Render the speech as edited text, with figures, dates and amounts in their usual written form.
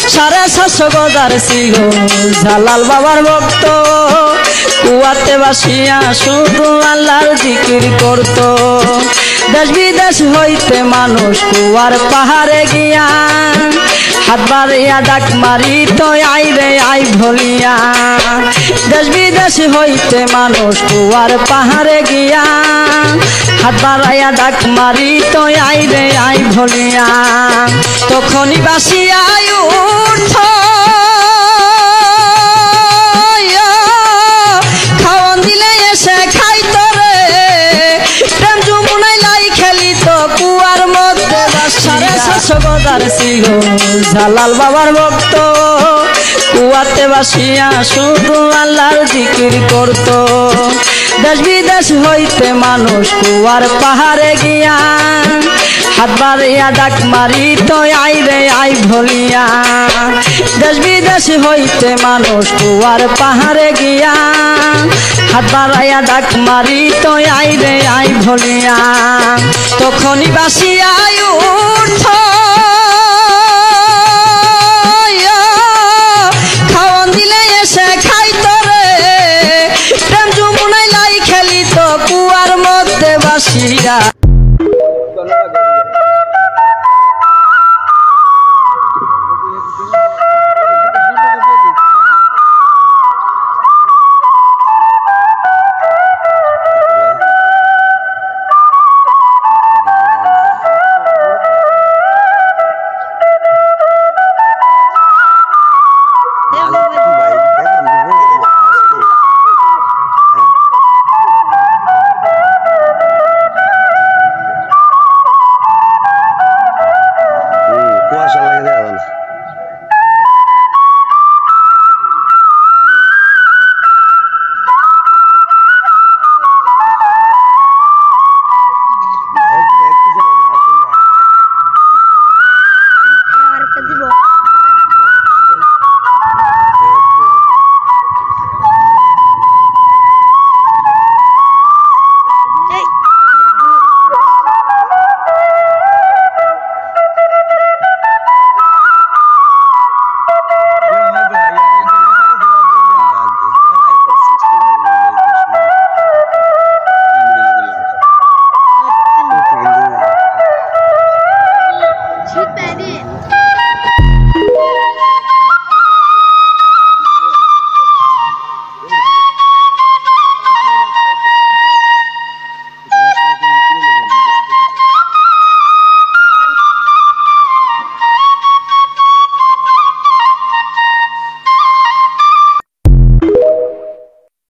750 গজার ছিল জালাল বাবার ভক্ত কুয়াতে বাসিয়া শুধু আল্লাহর জিকির করত দেশ বিদেশ হইতে মানুষ কুয়ার পাহাড়ে গিয়া হাত বাড়িয়া ডাক মারি তো আই রে আই ভলিয়া দেশ বিদেশ হইতে মানুষ কুয়ার পাহাড়ে গিয়া হাত বাড়াইয়া ডাক মারি তো আই রে আই ভলিয়া তখনই বাসিয়া উঠত খাওয়ান দিলে এসে খাইত রে প্রেম যমুনায় লাই খেলিত কুয়ার মধ্যে 750 গজার ছিল জালাল বাবার ভক্ত কুয়াতে বাসিয়া শুধু আল্লাহর জিকির করত দেশ বিদেশ হইতে মানুষ কুয়ার পাহাড়ে গিয়া হাত বাড়িয়া ডাক মারি তো আই রে আই ভলিয়া দেশ বিদেশ হইতে মানুষ কুয়ার পাহাড়ে গিয়া হাত বাড়াইয়া ডাক মারি তো আই রে আই ভলিয়া তখনই বাসিয়া উঠত